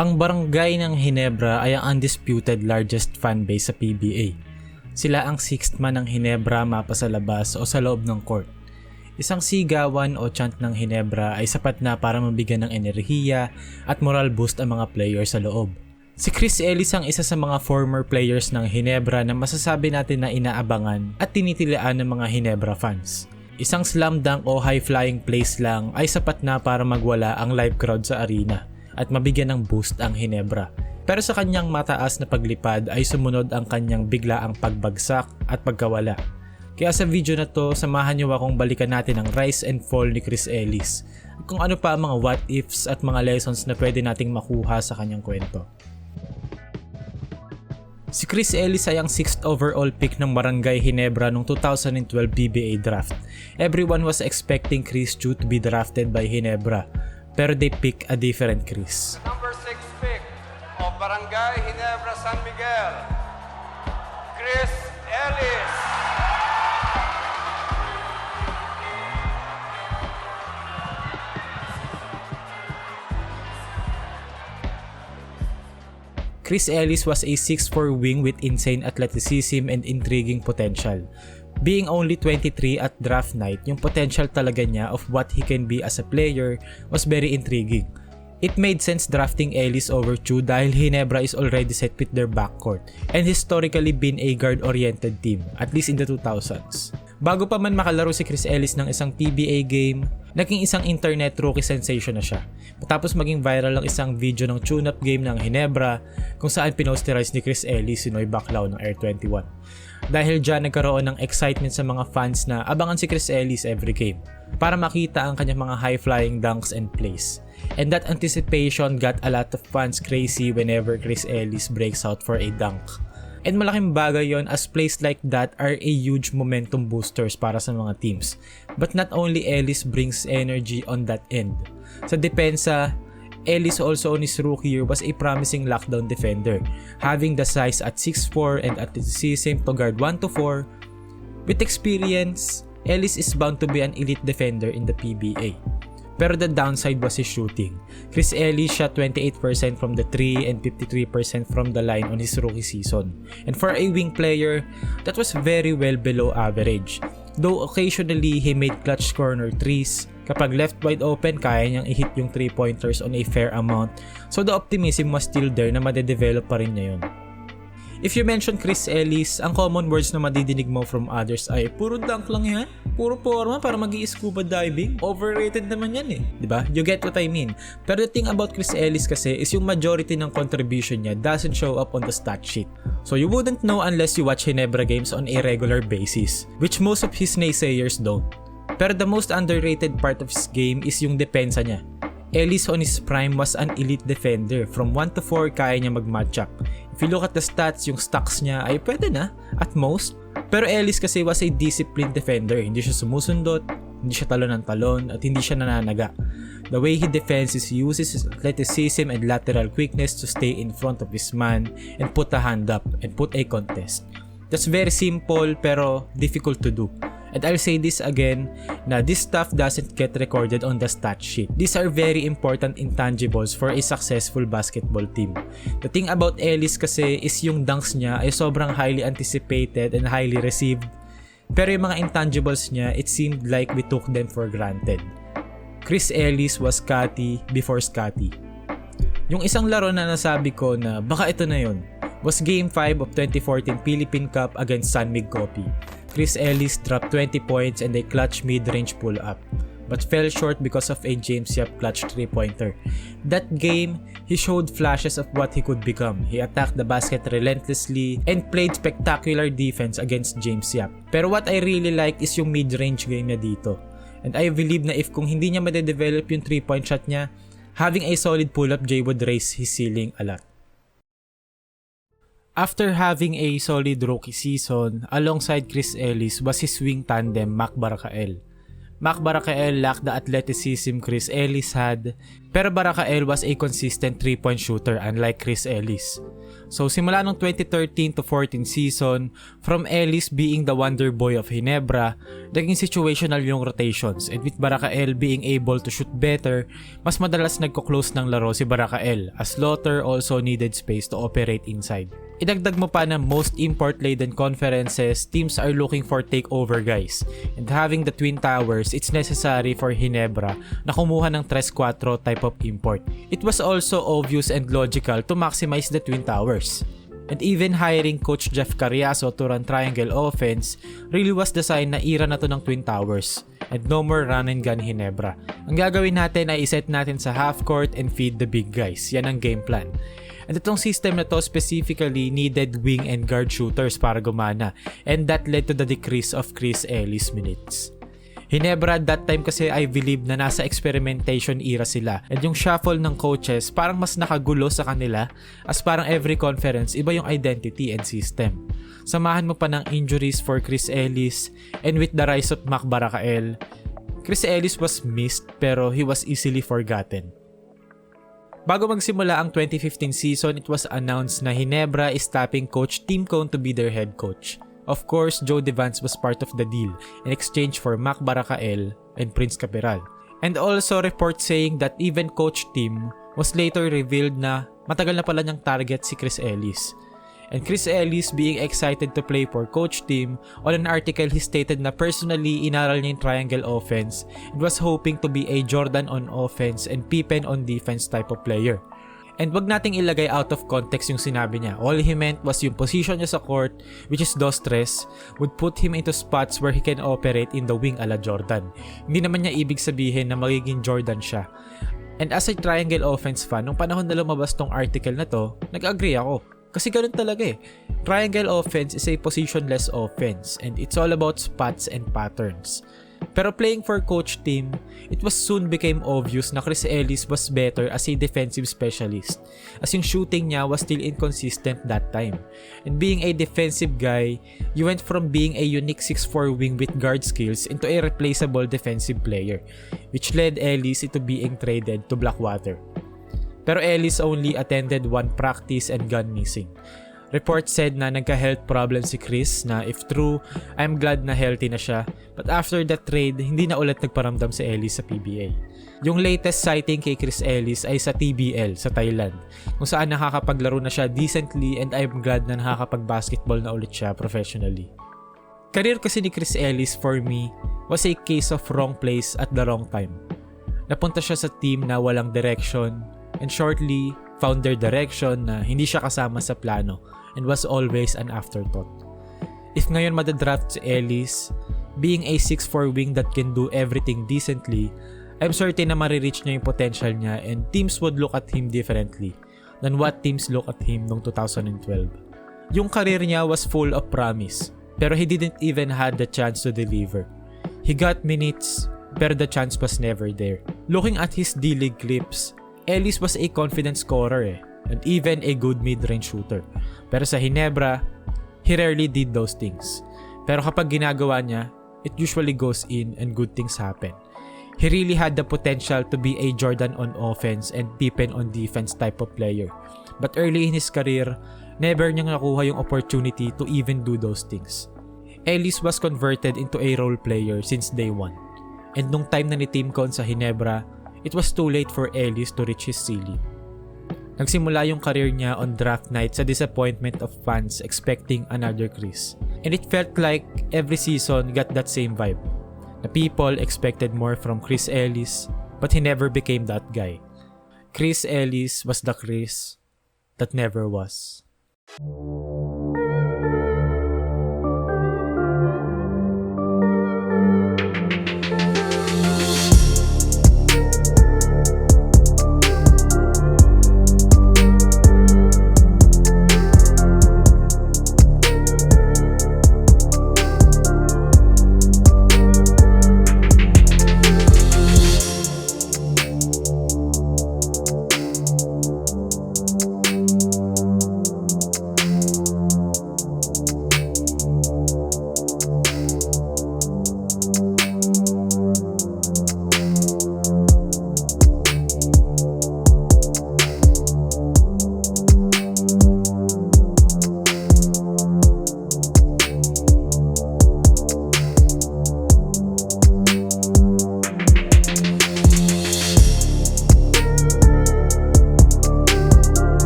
Ang Barangay ng Ginebra ay ang undisputed largest fanbase sa PBA. Sila ang sixth man ng Ginebra mapa sa labas o sa loob ng court. Isang sigawan o chant ng Ginebra ay sapat na para mabigyan ng enerhiya at moral boost ang mga players sa loob. Si Chris Ellis ang isa sa mga former players ng Ginebra na masasabi natin na inaabangan at tinitilian ng mga Ginebra fans. Isang slam dunk o high-flying plays lang ay sapat na para magwala ang live crowd sa arena at mabigyan ng boost ang Ginebra. Pero sa kanyang mataas na paglipad ay sumunod ang kanyang biglaang pagbagsak at pagkawala. Kaya sa video na to, samahan niyo akong balikan natin ang rise and fall ni Chris Ellis at kung ano pa ang mga what ifs at mga lessons na pwede nating makuha sa kanyang kwento. Si Chris Ellis ay ang 6th overall pick ng Barangay Ginebra noong 2012 PBA draft. Everyone was expecting Chris to be drafted by Ginebra, pero they pick a different Chris. Number 6 pick of Barangay Ginebra, San Miguel, Chris Ellis. Chris Ellis was a 6'4" wing with insane athleticism and intriguing potential. Being only 23 at draft night, yung potential talaga niya of what he can be as a player was very intriguing. It made sense drafting Ellis over Chu dahil Ginebra is already set with their backcourt and historically been a guard-oriented team, at least in the 2000s. Bago pa man makalaro si Chris Ellis ng isang PBA game, naging isang internet rookie sensation na siya. Matapos maging viral ang isang video ng tune-up game ng Ginebra kung saan pinosterize ni Chris Ellis si Noy Baclaw ng Air 21. Dahil dyan nagkaroon ng excitement sa mga fans na abangan si Chris Ellis every game para makita ang kanyang mga high-flying dunks and plays. And that anticipation got a lot of fans crazy whenever Chris Ellis breaks out for a dunk. And malaking bagay yon as plays like that are a huge momentum boosters para sa mga teams. But not only Ellis brings energy on that end. Sa depensa, Ellis also on his rookie year was a promising lockdown defender, having the size at 6'4" and athleticism to guard 1-4. With experience, Ellis is bound to be an elite defender in the PBA. Pero the downside was his shooting. Chris Ellis shot 28% from the 3 and 53% from the line on his rookie season. And for a wing player, that was very well below average. Though occasionally he made clutch corner threes, kapag left wide open, kaya niyang i-hit yung 3-pointers on a fair amount. So the optimism was still there na madedevelop pa rin niya yun. If you mention Chris Ellis, ang common words na madidinig mo from others ay puro dunk lang yan, puro forma para mag-i-scuba diving. Overrated naman yan eh, di ba? You get what I mean. Pero the thing about Chris Ellis kasi is yung majority ng contribution niya doesn't show up on the stat sheet. So you wouldn't know unless you watch Ginebra games on a regular basis, which most of his naysayers don't. Pero the most underrated part of his game is yung depensa niya. Ellis on his prime was an elite defender. From 1-4 kaya niya mag-matchup. If you look at the stats, yung stocks niya ay pwede na, at most. Pero Ellis kasi was a disciplined defender. Hindi siya sumusundot, hindi siya talon ng talon, at hindi siya nananaga. The way he defends is he uses his athleticism and lateral quickness to stay in front of his man and put a hand up and put a contest. That's very simple pero difficult to do. And I'll say this again, na this stuff doesn't get recorded on the stat sheet. These are very important intangibles for a successful basketball team. The thing about Ellis kasi is yung dunks niya ay sobrang highly anticipated and highly received. Pero yung mga intangibles niya, it seemed like we took them for granted. Chris Ellis was Scotty before Scotty. Yung isang laro na nasabi ko na baka ito na yun was Game 5 of 2014 Philippine Cup against San Miguel. Chris Ellis dropped 20 points and a clutch mid-range pull-up, but fell short because of a James Yap clutch 3-pointer. That game, he showed flashes of what he could become. He attacked the basket relentlessly and played spectacular defense against James Yap. Pero what I really like is yung mid-range game niya dito. And I believe na if kung hindi niya madedevelop yung 3-point shot niya, having a solid pull-up Jay would raise his ceiling a lot. After having a solid rookie season, alongside Chris Ellis was his wing tandem Mac Barakael. Barangay lacked the athleticism Chris Ellis had, pero Barangay was a consistent 3-point shooter unlike Chris Ellis. So simula nung 2013 to 14 season, from Ellis being the wonder boy of Ginebra, naging situational yung rotations, and with Barangay being able to shoot better, mas madalas nagko-close ng laro si Barangay as Slaughter also needed space to operate inside. Idagdag mo pa na most import-laden conferences, teams are looking for takeover guys, and having the Twin Towers, it's necessary for Ginebra na kumuha ng 3-4 type of import. It was also obvious and logical to maximize the Twin Towers. And even hiring Coach Jeff Carriazo to run triangle offense really was the sign na era na to ng Twin Towers and no more run and gun Ginebra. Ang gagawin natin ay iset natin sa half court and feed the big guys. Yan ang game plan. And itong system na to specifically needed wing and guard shooters para gumana, and that led to the decrease of Chris Ellis minutes. Ginebra at that time kasi I believe na nasa experimentation era sila, and yung shuffle ng coaches parang mas nakagulo sa kanila as parang every conference iba yung identity and system. Samahan mo pa ng injuries for Chris Ellis, and with the rise of Barangay, Chris Ellis was missed pero he was easily forgotten. Bago magsimula ang 2015 season, it was announced na Ginebra is tapping Coach Tim Cone to be their head coach. Of course, Joe Devance was part of the deal in exchange for Barangay and Prince Caperal. And also reports saying that even Coach Tim was later revealed na matagal na pala niyang target si Chris Ellis. And Chris Ellis being excited to play for Coach Tim, on an article he stated na personally inaral niya yung triangle offense and was hoping to be a Jordan on offense and Pippen on defense type of player. And wag nating ilagay out of context yung sinabi niya. All he meant was yung position niya sa court, which is dos tres, would put him into spots where he can operate in the wing ala Jordan. Hindi naman niya ibig sabihin na magiging Jordan siya. And as a triangle offense fan, nung panahon na lumabas tong article na to, nag-agree ako. Kasi ganun talaga eh. Triangle offense is a positionless offense and it's all about spots and patterns. Pero playing for Coach Tim, it was soon became obvious na Chris Ellis was better as a defensive specialist, as yung shooting niya was still inconsistent that time. And being a defensive guy, you went from being a unique 6'4" wing with guard skills into a replaceable defensive player, which led Ellis into being traded to Blackwater. Pero Ellis only attended one practice and gone missing. Reports said na nagka-health problem si Chris na if true, I'm glad na healthy na siya. But after that trade, hindi na ulit nagparamdam si Ellis sa PBA. Yung latest sighting kay Chris Ellis ay sa TBL sa Thailand, kung saan nakakapaglaro na siya decently and I'm glad na nakakapag-basketball na ulit siya professionally. Career kasi ni Chris Ellis for me was a case of wrong place at the wrong time. Napunta siya sa team na walang direction, and shortly found their direction na hindi siya kasama sa plano and was always an afterthought. If ngayon madadraft si Ellis, being a 6'4" wing that can do everything decently, I'm certain na marireach niya yung potential niya and teams would look at him differently than what teams look at him noong 2012. Yung career niya was full of promise, pero he didn't even had the chance to deliver. He got minutes, pero the chance was never there. Looking at his D-League clips, Ellis was a confident scorer and even a good mid-range shooter. Pero sa Ginebra, he rarely did those things. Pero kapag ginagawa niya, it usually goes in and good things happen. He really had the potential to be a Jordan on offense and Pippen on defense type of player. But early in his career, never niyang nakuha yung opportunity to even do those things. Ellis was converted into a role player since day one. And nung time na ni Tim Cone sa Ginebra, it was too late for Ellis to reach his ceiling. Nagsimula yung career niya on draft night sa disappointment of fans expecting another Chris. And it felt like every season got that same vibe. The people expected more from Chris Ellis, but he never became that guy. Chris Ellis was the Chris that never was.